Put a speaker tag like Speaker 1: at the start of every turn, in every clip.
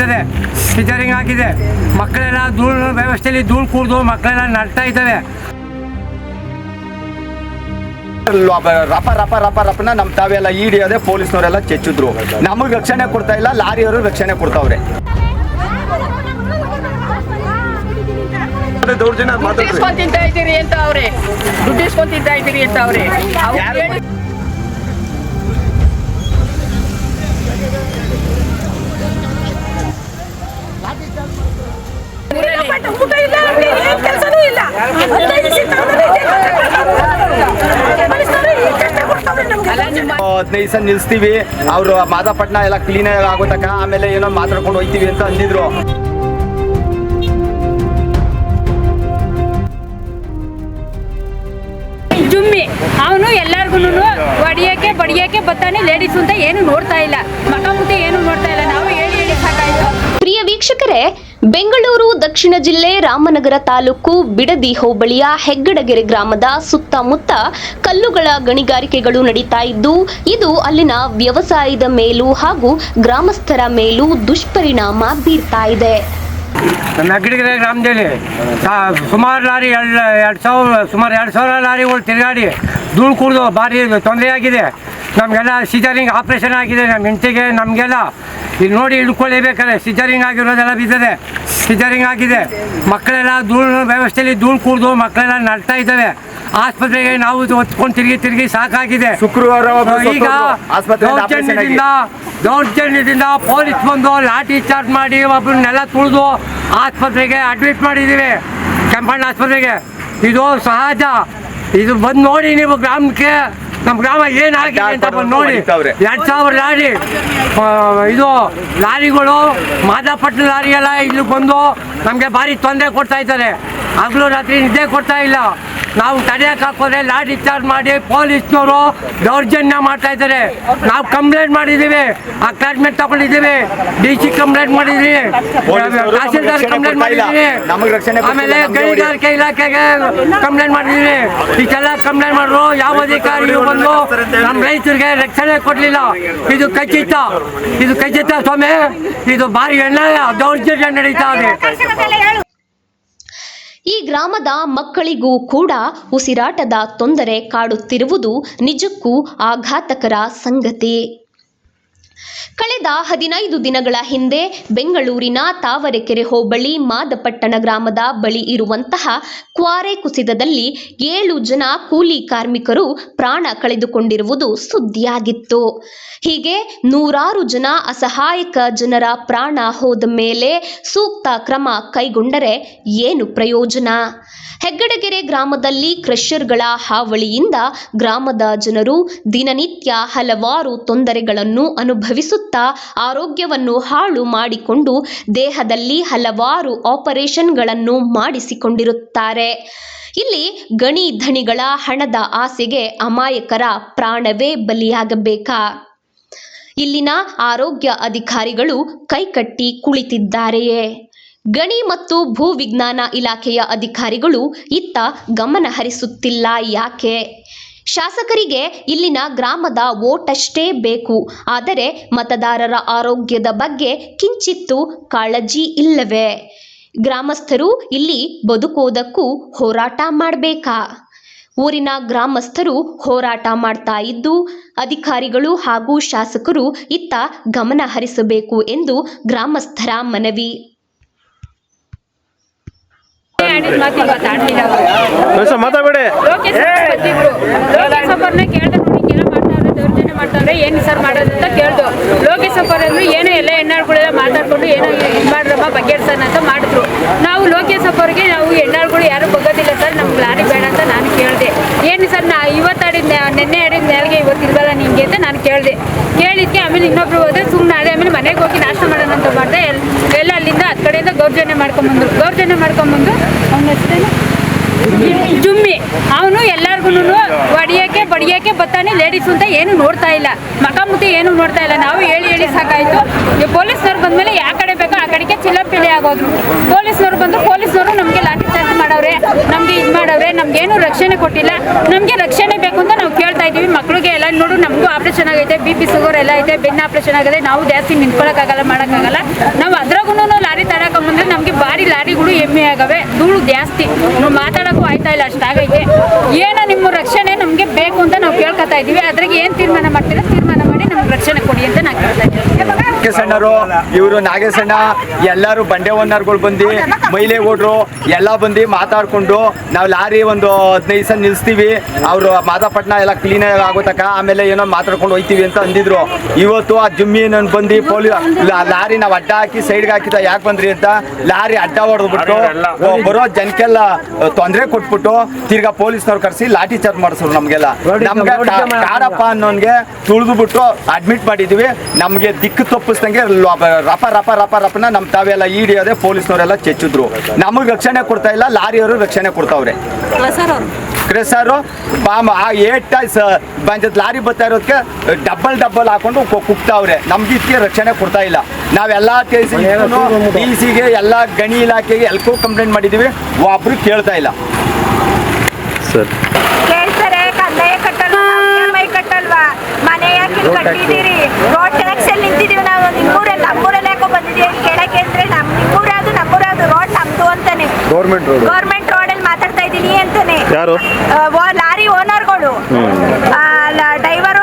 Speaker 1: ಇದ್ದಾವೆ, ಸಿಜರಿಂಗ್ ಆಗಿದೆ. ಮಕ್ಕಳೆಲ್ಲ ಧೂಳು ವ್ಯವಸ್ಥೆಯಲ್ಲಿ ಧೂಳು ಕೂಡ್ದು ಮಕ್ಕಳೆಲ್ಲ ನಡ್ತಾ ಇದ್ದಾವೆ.
Speaker 2: ರಪ ರಪ ರಪ ರಪನ ನಮ್ಮ ತಾವೆಲ್ಲ ಹಿಡಿಯೋದೆ ಪೊಲೀಸ್ನವರೆಲ್ಲ ಚೆಚ್ಚಿದ್ರು. ನಮಗೆ ರಕ್ಷಣೆ ಕೊಡ್ತಾ ಇಲ್ಲ, ಲಾರಿಯವರು ರಕ್ಷಣೆ ಕೊಡ್ತಾವ್ರೆ.
Speaker 3: ದುಡ್ಡಿಸ್ಕೊಂತಿಂತ ಇದ್ದೀರಿ ಅಂತ ಅವ್ರೆ, ದುಡ್ಡಿಸ್ಕೊಂತಿಂತ ಇದ್ದೀರಿ ಅಂತ ಅವ್ರೆ.
Speaker 4: ಊಟ ಇಲ್ಲ, ಏನ್ ಕೆಲಸನೂ ಇಲ್ಲ.
Speaker 2: 15 ದಿವಸ ನಿಲ್ಸ್ತೀವಿ, ಅವರು ಮಾದಾಪಟ್ನ ಎಲ್ಲ ಕ್ಲೀನ್ ಆಗೋತಕ್ಕ ಆಮೇಲೆ ಏನೋ ಮಾತಾಡ್ಕೊಂಡು ಹೋಗ್ತೀವಿ ಅಂತ ಅಂದಿದ್ರು.
Speaker 3: ಜುಮ್ಮಿ ಅವನು ಎಲ್ಲಾರ್ಗು ಹೊಡಿಯಕ್ಕೆ ಬಡಿಯಕ್ಕೆ ಬತ್ತಾನೆ. ಲೇಡೀಸ್ ಅಂತ ಏನು ನೋಡ್ತಾ ಇಲ್ಲ, ಮಕ ಮುಟ್ಟಿ ಏನು ನೋಡ್ತಾ ಇಲ್ಲ. ನಾವು ಹೇಳಿ ಹೇಳಿ ಸಾಕಾಯ್ತು.
Speaker 5: ಪ್ರಿಯ ವೀಕ್ಷಕರೇ, ಬೆಂಗಳೂರು ದಕ್ಷಿಣ ಜಿಲ್ಲೆ ರಾಮನಗರ ತಾಲೂಕು ಬಿಡದಿ ಹೋಬಳಿಯ ಹೆಗ್ಗಡಗೆರೆ ಗ್ರಾಮದ ಸುತ್ತಮುತ್ತ ಕಲ್ಲುಗಳ ಗಣಿಗಾರಿಕೆಗಳು ನಡೀತಾ ಇದ್ದು, ಇದು ಅಲ್ಲಿನ ವ್ಯವಸಾಯದ ಮೇಲೂ ಹಾಗೂ ಗ್ರಾಮಸ್ಥರ ಮೇಲೂ ದುಷ್ಪರಿಣಾಮ ಬೀರ್ತಾ ಇದೆ.
Speaker 1: ನಮ್ಮ ಹೆಗ್ಗಡಗೆರೆ ಗ್ರಾಮದಲ್ಲಿ ಸುಮಾರು ಲಾರಿ ಸುಮಾರು 2,000 ಲಾರಿಗಳು ತಿರುಗಾಡಿ ಧೂಳು ಕುಡಿದು ಭಾರಿ ತೊಂದರೆ ಆಗಿದೆ. ನಮಗೆಲ್ಲ ಸಿಜರಿಂಗ್ ಆಪ್ರೇಷನ್ ಆಗಿದೆ. ನಮ್ಮ ಹೆಂಡತಿಗೆ ನಮಗೆಲ್ಲ ಇಲ್ಲಿ ನೋಡಿ ಹಿಡ್ಕೊಳ್ಳೇಬೇಕಾದ್ರೆ ಸಿಜರಿಂಗ್ ಆಗಿರೋದೆಲ್ಲ ಬಿದ್ದಿದೆ, ಸಿಜರಿಂಗ್ ಆಗಿದೆ. ಮಕ್ಕಳೆಲ್ಲ ಧೂಳು ವ್ಯವಸ್ಥೆಯಲ್ಲಿ ಧೂಳು ಕುಡಿದು ಮಕ್ಕಳೆಲ್ಲ ನಡ್ತಾ ಇದ್ದಾವೆ. ಆಸ್ಪತ್ರೆಗೆ ನಾವು ಹೊತ್ಕೊಂಡು ತಿರುಗಿ ಸಾಕಾಗಿದೆ.
Speaker 2: ಶುಕ್ರವಾರ
Speaker 1: ಈಗ ದೌರ್ಜನ್ಯದಿಂದ ಪೊಲೀಸ್ ಬಂದು ಲಾಠಿ ಚಾರ್ಜ್ ಮಾಡಿ ಒಬ್ಬರನ್ನೆಲ್ಲ ತುಳಿದು ಆಸ್ಪತ್ರೆಗೆ ಅಡ್ಮಿಟ್ ಮಾಡಿದ್ದೀವಿ, ಕೆಂಪಣ್ಣ ಆಸ್ಪತ್ರೆಗೆ. ಇದು ಸಹಜ. ಇದು ಬಂದು ನೋಡಿ ನೀವು ಗ್ರಾಮಕ್ಕೆ, ನಮ್ಮ ಗ್ರಾಮ ಏನಾಗಿದೆ ಅಂತ ಬಂದು ನೋಡಿ. 2,000 ಲಾರಿ ಇದು ಲಾರಿಗಳು ಮಾದಾಪಟ್ಟಣ ಲಾರಿ ಎಲ್ಲ ಇಲ್ಲಿ ಬಂದು ನಮಗೆ ಭಾರಿ ತೊಂದರೆ ಕೊಡ್ತಾ ಇದ್ದಾರೆ. ಹಗಲು ರಾತ್ರಿ ನಿದ್ದೆ ಕೊಡ್ತಾ ಇಲ್ಲ. ನಾವು ತಡೆಯಕ್ಕೆ ಹಾಕೋದ್ರೆ ಲಾಠಿ ಚಾರ್ಜ್ ಮಾಡಿ ಪೊಲೀಸ್ನವರು ದೌರ್ಜನ್ಯ ಮಾಡ್ತಾ ಇದ್ದಾರೆ. ನಾವು ಕಂಪ್ಲೇಂಟ್ ಮಾಡಿದ್ದೀವಿ, ಅಕ್ಲಾಟ್ಮೆಂಟ್ ತಗೊಂಡಿದ್ದೀವಿ, DC ಕಂಪ್ಲೇಂಟ್ ಮಾಡಿದ್ದೀವಿ, ತಹಸೀಲ್ದಾರ್ ಕಂಪ್ಲೇಂಟ್ ಮಾಡಿದ್ದೀವಿ, ಆಮೇಲೆ ಗಣಿಗಾರಿಕೆ ಇಲಾಖೆಗೆ ಕಂಪ್ಲೇಂಟ್ ಮಾಡಿದ್ದೀವಿ. ಇದೆಲ್ಲ ಕಂಪ್ಲೇಂಟ್ ಮಾಡಿದ್ರು, ಯಾವ ಅಧಿಕಾರಿಯು ಬಂದು ನಮ್ಮ ರೈತರಿಗೆ ರಕ್ಷಣೆ ಕೊಡಲಿಲ್ಲ. ಇದು ಖಚಿತ ಸ್ವಾಮಿ. ಇದು ಭಾರಿ ದೌರ್ಜನ್ಯ ನಡೀತಾ ಇದೆ.
Speaker 5: ಈ ಗ್ರಾಮದ ಮಕ್ಕಳಿಗೂ ಕೂಡ ಉಸಿರಾಟದ ತೊಂದರೆ ಕಾಡುತ್ತಿರುವುದು ನಿಜಕ್ಕೂ ಆಘಾತಕರ ಸಂಗತಿ. ಕಳೆದ 15 ದಿನಗಳ ಹಿಂದೆ ಬೆಂಗಳೂರಿನ ತಾವರೆಕೆರೆ ಹೋಬಳಿ ಮಾದಪಟ್ಟಣ ಗ್ರಾಮದ ಬಳಿ ಇರುವಂತಹ ಕ್ವಾರೆ ಕುಸಿತದಲ್ಲಿ 7 ಜನ ಕೂಲಿ ಕಾರ್ಮಿಕರು ಪ್ರಾಣ ಕಳೆದುಕೊಂಡಿರುವುದು ಸುದ್ದಿಯಾಗಿತ್ತು. ಹೀಗೆ ನೂರಾರು ಜನ ಅಸಹಾಯಕ ಜನರ ಪ್ರಾಣ ಹೋದ ಮೇಲೆ ಸೂಕ್ತ ಕ್ರಮ ಕೈಗೊಂಡರೆ ಏನು ಪ್ರಯೋಜನ? ಹೆಗ್ಗಡಗೆರೆ ಗ್ರಾಮದಲ್ಲಿ ಕ್ರಷರ್ಗಳ ಹಾವಳಿಯಿಂದ ಗ್ರಾಮದ ಜನರು ದಿನನಿತ್ಯ ಹಲವಾರು ತೊಂದರೆಗಳನ್ನು ಅನುಭವಿಸುತ್ತಾ ಆರೋಗ್ಯವನ್ನು ಹಾಳು ಮಾಡಿಕೊಂಡು ದೇಹದಲ್ಲಿ ಹಲವಾರು ಆಪರೇಷನ್ಗಳನ್ನು ಮಾಡಿಸಿಕೊಂಡಿರುತ್ತಾರೆ. ಇಲ್ಲಿ ಗಣಿ ಧಣಿಗಳ ಹಣದ ಆಸೆಗೆ ಅಮಾಯಕರ ಪ್ರಾಣವೇ ಬಲಿಯಾಗಬೇಕಾ? ಇಲ್ಲಿನ ಆರೋಗ್ಯ ಅಧಿಕಾರಿಗಳು ಕೈಕಟ್ಟಿ ಕುಳಿತಿದ್ದಾರೆಯೇ? ಗಣಿ ಮತ್ತು ಭೂವಿಜ್ಞಾನ ಇಲಾಖೆಯ ಅಧಿಕಾರಿಗಳು ಇತ್ತ ಗಮನ ಹರಿಸುತ್ತಿಲ್ಲ ಯಾಕೆ? ಶಾಸಕರಿಗೆ ಇಲ್ಲಿನ ಗ್ರಾಮದ ವೋಟಷ್ಟೇ ಬೇಕು, ಆದರೆ ಮತದಾರರ ಆರೋಗ್ಯದ ಬಗ್ಗೆ ಕಿಂಚಿತ್ತೂ ಕಾಳಜಿ ಇಲ್ಲವೇ? ಗ್ರಾಮಸ್ಥರು ಇಲ್ಲಿ ಬದುಕೋದಕ್ಕೂ ಹೋರಾಟ ಮಾಡಬೇಕಾ? ಊರಿನ ಗ್ರಾಮಸ್ಥರು ಹೋರಾಟ ಮಾಡ್ತಾ ಇದ್ದು ಅಧಿಕಾರಿಗಳು ಹಾಗೂ ಶಾಸಕರು ಇತ್ತ ಗಮನ ಹರಿಸಬೇಕು ಎಂದು ಗ್ರಾಮಸ್ಥರ ಮನವಿ.
Speaker 3: ಏನು ಸರ್ ಮಾಡೋದು ಅಂತ ಕೇಳ್ದು. ಲೋಕೇಶ್ ಅವರು ಏನೋ ಎಲ್ಲ ಹೆಣ್ಣಾಳುಗಳೆಲ್ಲ ಮಾತಾಡ್ಕೊಂಡು ಏನೋ ಇದು ಮಾಡ್ರಮ್ಮ ಬಗೆಹರ್ಸೋಣ ಅಂತ ಮಾಡಿದ್ರು. ನಾವು ಲೋಕೇಶ್ ಅವ್ರಿಗೆ ನಾವು ಹೆಣ್ಣಾಳುಗಳು ಯಾರು ಬಗ್ಗೋದಿಲ್ಲ ಸರ್, ನಮ್ಗೆ ಲಾರಿ ಬೇಡ ಅಂತ ನಾನು ಕೇಳಿದೆ. ಏನು ಸರ್ ಇವತ್ತು ಆಡಿದ ನೆನ್ನೆ ಆಡಿದ ಮೇಲೆಗೆ ಇವತ್ತು ಇಲ್ವಲ್ಲ ನಿಮಗೆ ಅಂತ ನಾನು ಕೇಳಿದ್ಕೆ ಆಮೇಲೆ ಇನ್ನೊಬ್ರು ಹೋದ್ರೆ ಸುಮ್ಮನೆ ಆಮೇಲೆ ಮನೆಗೆ ಹೋಗಿ ನಾಷ್ಟ ಮಾಡೋಣ ಅಂತ ಮಾಡಿದೆ. ಎಲ್ಲ ಅಲ್ಲಿಂದ ಹತ್ತು ಕಡೆಯಿಂದ ದೌರ್ಜನ್ಯ ಮಾಡ್ಕೊಂಬಂದು ಅವನ ಹೆಸರೇನು ಜುಮ್ಮಿ. ಅವನು ಎಲ್ಲಾರ್ಗು ಹೊಡಿಯಕ್ಕೆ ಬಡಿಯಕ್ಕೆ ಬತ್ತಾನೆ. ಲೇಡೀಸ್ ಅಂತ ಏನು ನೋಡ್ತಾ ಇಲ್ಲ, ಮಕ ಮುಟ್ಟಿ ಏನು ನೋಡ್ತಾ ಇಲ್ಲ. ನಾವು ಹೇಳಿ ಹೇಳಿ ಸಾಕಾಯ್ತು. ಪೊಲೀಸ್ನವ್ರು ಬಂದ್ಮೇಲೆ ಯಾವ ಕಡೆ ಬೇಕೋ ಆ ಕಡೆಗೆ ಚಿಲ್ಲಪಿಲ್ಲಿ ಆಗೋದ್ರು. ಪೊಲೀಸ್ನವ್ರು ಬಂದ್ರು, ಪೊಲೀಸ್ನವರು ನಮಗೆ ಲಾಠಿ ಚಾರ್ಜ್ ಮಾಡವ್ರೆ, ನಮ್ಗೆ ಇದು ಮಾಡವ್ರೆ, ನಮ್ಗೇನು ರಕ್ಷಣೆ ಕೊಟ್ಟಿಲ್ಲ. ನಮಗೆ ರಕ್ಷಣೆ ಬೇಕು ಅಂತ ನಾವು ಕೇಳ್ತಾ ಇದೀವಿ. ಮಕ್ಳಿಗೆ ಎಲ್ಲ ನೋಡು ನಮಗೂ ಆಪರೇಷನ್ ಆಗೈತೆ, BP ಶುಗರ್ ಎಲ್ಲ ಐತೆ, ಬೆನ್ನು ಆಪರೇಷನ್ ಆಗಿದೆ. ನಾವು ಜಾಸ್ತಿ ನಿಂತ್ಕೊಳ್ಳೋಕ್ಕಾಗಲ್ಲ, ಮಾಡೋಕ್ಕಾಗಲ್ಲ. ನಾವು ಅದ್ರಾಗೂ ಲಾರಿ ತಡಕೊಂಬಂದ್ರೆ ನಮಗೆ ಭಾರಿ ಲಾರಿಗಳು ಎಮ್ಮೆ ಆಗವೆ, ಧೂಳು ಜಾಸ್ತಿ, ನಾವು ಮಾತಾಡೋಕ್ಕೂ ಆಯ್ತಾ ಇಲ್ಲ, ಅಷ್ಟಾಗೈತೆ. ಏನೋ ನಿಮ್ಮ ರಕ್ಷಣೆ ನಮಗೆ ಬೇಕು ಅಂತ ನಾವು ಕೇಳ್ಕೊತಾ ಇದ್ದೀವಿ. ಅದ್ರಾಗ ಏನು ತೀರ್ಮಾನ ಮಾಡ್ತೀರಾ ತೀರ್ಮಾನ ಮಾಡಿ ನಮ್ಗೆ ರಕ್ಷಣೆ ಕೊಡಿ ಅಂತ ನಾನು ಕೇಳ್ತಾ ಇದ್ದೀವಿ.
Speaker 2: ನಾಗೇಶಣ್ಣರು, ಇವರು ನಾಗೇಶಣ್ಣ ಎಲ್ಲರೂ ಬಂಡೆ ಓನರ್ಗಳು ಬಂದು ಮಹಿಳೆಗೌಡರು ಎಲ್ಲ ಬಂದು ಮಾತಾಡ್ಕೊಂಡು ನಾವು ಲಾರಿ ಒಂದು 15 ದಿವಸ ನಿಲ್ಲಿಸ್ತೀವಿ, ಅವರು ಮಾದಾಪಟ್ಟಣ ಎಲ್ಲ ಕ್ಲೀನ್ ಆಗೋತಕ್ಕ ಆಮೇಲೆ ಏನೋ ಮಾತಾಡ್ಕೊಂಡು ಹೋಗ್ತೀವಿ ಅಂತ ಅಂದಿದ್ರು. ಇವತ್ತು ಆ ಜಮೀನು ಬಂದು ಲಾರಿ ನಾವು ಅಡ್ಡ ಹಾಕಿ ಸೈಡ್ಗೆ ಹಾಕಿದ ಯಾಕೆ ಬಂದ್ರಿ ಅಂತ ಲಾರಿ ಅಡ್ಡ ಹೊಡೆದ್ಬಿಟ್ಟು ಬರೋ ಜನಕ್ಕೆಲ್ಲ ತೊಂದರೆ ಕೊಟ್ಬಿಟ್ಟು ತಿರ್ಗಾ ಪೊಲೀಸ್ನವ್ರು ಕರೆಸಿ ಲಾಠಿ ಚಾರ್ಜ್ ಮಾಡಿಸ್ರು ನಮ್ಗೆಲ್ಲ. ನಮ್ಗೆ ಕಾಡಪ್ಪ ಅನ್ನೋನ್ಗೆ ತುಳಿದ್ಬಿಟ್ಟು ಅಡ್ಮಿಟ್ ಮಾಡಿದ್ವಿ. ನಮ್ಗೆ ದಿಕ್ಕು ತಪ್ಪಿಸ್ದಂಗೆ ರಪ ರಪ ರಪ ರಪನ ನಮ್ ತಾವೆಲ್ಲ ಹಿಡಿಯೋದೆ ಪೊಲೀಸ್ನವರೆಲ್ಲ ಚೆಚ್ಚಿದ್ರು. ನಮಗೆ ರಕ್ಷಣೆ ಕೊಡ್ತಾ ಇಲ್ಲ, ಲಾರಿಯವರು ರಕ್ಷಣೆ ಕೊಡ್ತಾವ್ರೆ. ಕ್ರೆಸರು ಬಾಮ ಆ ಲಾರಿ ಬರ್ತಾ ಇರೋದಕ್ಕೆ ಡಬ್ಬಲ್ ಹಾಕೊಂಡು ಕುಗ್ತಾವ್ರೆ. ನಮ್ಗೆ ಇದಕ್ಕೆ ರಕ್ಷಣೆ ಕೊಡ್ತಾ ಇಲ್ಲ. ನಾವೆಲ್ಲ ಡಿಸಿಗೆ ಎಲ್ಲ ಗಣಿ ಇಲಾಖೆಗೆ ಎಲ್ಲಕ್ಕೂ ಕಂಪ್ಲೇಂಟ್ ಮಾಡಿದೀವಿ, ಒಬ್ರು ಕೇಳ್ತಾ ಇಲ್ಲ
Speaker 6: ಸರ್.
Speaker 4: ಕೇಳ್ತಾರೆ, ಕಂದಾಯ ಕಟ್ಟಲ್ವಾ, EMI ಕಟ್ಟಲ್ವಾ, ಮನೆ ಯಾಕೆ ಕಟ್ಟಿದ್ದೀರಿ, ರೋಡ್ ಟ್ಯಾಕ್ಸ್ ಅಲ್ಲಿ ನಿಂತಿದೀವಿ ನಾವು, ನಮ್ಮೂರಲ್ಲಿ ಯಾಕೋ ಬಂದಿದ್ದೀವಿ ಕೇಳಕ್ಕೆ ಅಂದ್ರೆ ನಮ್ಮೂರಾದು ರೋಡ್ ನಮ್ದು ಅಂತಾನೆ, ಗೌರ್ಮೆಂಟ್ ರೋಡ್ ಅಲ್ಲಿ ಮಾತಾಡ್ತಾ ಇದ್ದೀನಿ ಅಂತಾನೆ.
Speaker 6: ಯಾರು?
Speaker 4: ಲಾರಿ ಓನರ್ಗಳು, ಡ್ರೈವರು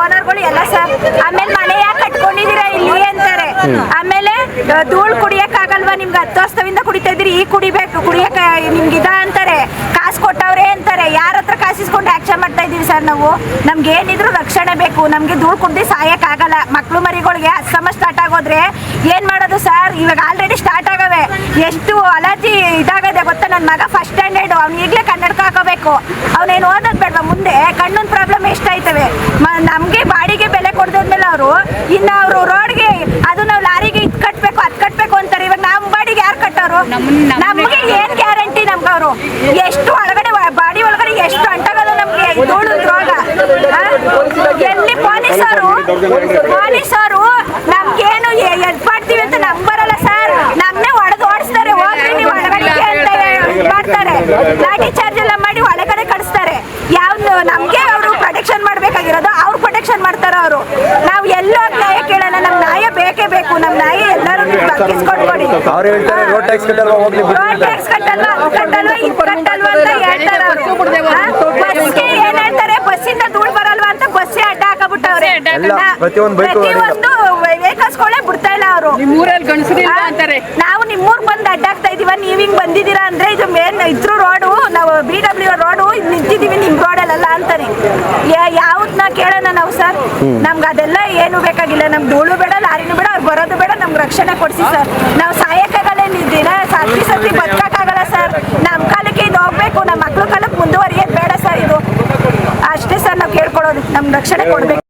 Speaker 4: ಓನರ್ಗಳು ಎಲ್ಲ ಸರ್. ಆಮೇಲೆ ಮನೆ ಯಾಕೆ ಕಟ್ಕೊಂಡಿದ್ದೀರಾ ಇಲ್ಲಿ ಅಂತಾರೆ. ಆಮೇಲೆ ಧೂಳು ಕುಡಿಯಕ್ಕಾಗಲ್ವಾ ನಿಮ್ಗೆ, 10 ವರ್ಷದಿಂದ ಕುಡಿತಾ ಇದ್ದೀರಿ, ಈಗ ಕುಡಿಯಕ್ಕೆ ನಿಮ್ಗಿದ ಅಂತಾರೆ. ಕಾಸು ಕೊಟ್ಟವ್ರೆ ಅಂತಾರೆ. ಯಾರ ಹತ್ರ ಕಾಸಿಸ್ಕೊಂಡು ಆಕ್ಷನ್ ಮಾಡ್ತಾ ಇದೀವಿ ಸರ್ ನಾವು. ನಮ್ಗೆ ಏನಿದ್ರು ರಕ್ಷಣೆ ಬೇಕು. ನಮ್ಗೆ ಧೂಳು ಕುಡ್ದು ಸಾಯಕ್ಕಾಗಲ್ಲ. ಮಕ್ಳು ಮರಿಗಳಿಗೆ ಅಸ್ತಮ ಸ್ಟಾರ್ಟ್ ಆಗೋದ್ರೆ ಏನ್ ಮಾಡೋದು ಸರ್? ಇವಾಗ ಆಲ್ರೆಡಿ ಸ್ಟಾರ್ಟ್ ಆಗವೆ. ಎಷ್ಟು ಅಲರ್ಜಿ ಇದಾಗದೆ ಗೊತ್ತಾ? ನನ್ನ ಮಗ ಫಸ್ಟ್ ಸ್ಟ್ಯಾಂಡರ್ಡ್, ಅವ್ನು ಈಗಲೇ ಕನ್ನಡಕ ಹಾಕೋಬೇಕು. ಅವನೇನು ಓದೋದು ಬೇಡವಾ? ಮುಂದೆ ಕಣ್ಣಿನ ಪ್ರಾಬ್ಲಮ್ ಎಷ್ಟಾಯ್ತವೆ. ನಮ್ಗೆ ಬಾಡಿಗೆ ಬೆಲೆ ಕೊಡ್ದಾದ್ಮೇಲೆ ಅವರು ಇನ್ನು ಅವರು ರೋಡ್ಗೆ ಅದು ನಾವು ಲಾರಿಗೆ ಇದು ಕಟ್ಬೇಕು ಅದು ಕಟ್ಬೇಕು ಅಂತಾರೆ. ಇವಾಗ ನಮ್ಮ ಬಾಡಿಗೆ ಯಾರು ಕಟ್ಟೋರು? ನಮ್ಗೆ ಏನ್ ಗ್ಯಾರಂಟಿ? ನಮ್ಗೆ ಅವರು ಎಷ್ಟು ಒಳಗಡೆ ಬಾಡಿ ಒಳಗಡೆ ಎಷ್ಟು ಅಂಟಾಗದು ನಮ್ಗೆ ಧೂಳು ರೋಗ. ಎಲ್ಲಿ ಪೊಲೀಸರು ನಮ್ಗೇನು ಎದ್ ಮಾಡ್ತೀವಿ ಅಂತ ನಮ್ಗೆ ಬರಲ್ಲ ಸರ್. ನಮ್ನೇ ಓಡಿಸ್ತಾರೆ. ಹೋಗ್ರಿ ನೀವು ಒಳಗಡೆ ಅಂತ ಮಾಡ್ತಾರೆ. ಲಾಠಿ ಚಾರ್ಜ್ ಎಲ್ಲ ಮಾಡಿ ಒಳಗಡೆ ಕಳಿಸ್ತಾರೆ. ಯಾವ್ದು ನಮ್ಗೆ ಅವರು ಪ್ರೊಟೆಕ್ಷನ್ ಮಾಡ್ಬೇಕಾಗಿರೋದು ಅವ್ರು ಪ್ರೊಟೆಕ್ಷನ್ ಮಾಡ್ತಾರ ಅವರು. ನಾವು ಎಲ್ಲೋ ನ್ಯಾಯ ಕೇಳೋಣ. ನಮ್ ನ್ಯಾಯ ಬೇಕೇ ಬೇಕು. ನಮ್ ನ್ಯಾಯ ಎಲ್ಲರೂ ಬಗ್ಗಿಸ್ಕೊಟ್ಕೊಡಿ.
Speaker 2: ರೋಡ್ ಟ್ಯಾಕ್ಸ್ ಕಟ್ಟಲ್ವಾ
Speaker 4: ಅದು ಕಟ್ಟಲ್ವಾ ಇದು ಕಟ್ಟಲ್ವಾ ಅಂತ ಹೇಳ್ತಾರೆ ಅವರು. ಬಸ್ಗೆ ಏನ್ ಹೇಳ್ತಾರೆ? ಬಸ್ಸಿಂದ ಧೂಳು ಬರಲ್ವಾ ಅಂತ ಬಸ್ಸೇ ಅಡ್ಡ ಹಾಕಬಿಟ್ಟವ್ರೆ. ಪ್ರತಿಯೊಂದು ವೆಹಿಕಲ್ಸ್ಗಳೇ ಬಿಡ್ತಾ ಇಲ್ಲ ಅವರು. ನಾವು ನಿಮ್ಮೂರ್ ಬಂದು ಅಡ್ಡ ಆಗ್ತಾ ಇದೀವ, ನೀವ್ ಹಿಂಗ್ ಬಂದಿದ್ದೀರಾ ಅಂದ್ರೆ ಇದು ಮೇನ್ ಇದ್ರು ರೋಡು, ನಾವು BW ರೋಡು ನಿಂತಿದೀವಿ ನಿಮ್ ರೋಡಲ್ಲ ಅಂತಾರೆ. ಯಾವ್ದನ್ನ ಕೇಳೋಣ ನಾವು ಸರ್? ನಮ್ಗೆ ಅದೆಲ್ಲ ಏನು ಬೇಕಾಗಿಲ್ಲ. ನಮ್ಗೆ ಧೂಳು ಬೇಡ, ಲಾರಿನೂ ಬೇಡ, ಅವ್ರು ಬರೋದು ಬೇಡ. ನಮ್ಗೆ ರಕ್ಷಣೆ ಕೊಡ್ಸಿ ಸರ್. ನಾವು ಸಾಯಕ್ಕಾಗಲ್ಲ, ದಿನ ಸತಿ ಬದುಕಕ್ಕಾಗಲ್ಲ ಸರ್. ನಮ್ಮ ಕಾಲಕ್ಕೆ ಇದು ಹೋಗ್ಬೇಕು, ನಮ್ಮ ಮಕ್ಳ ಕಾಲಕ್ಕೆ ಮುಂದುವರಿಯೋದು ಬೇಡ ಸರ್. ಇದು ಅಷ್ಟೇ ಸರ್ ನಾವು ಕೇಳ್ಕೊಳ್ಳೋದು. ನಮ್ಗೆ ರಕ್ಷಣೆ ಕೊಡ್ಬೇಕು.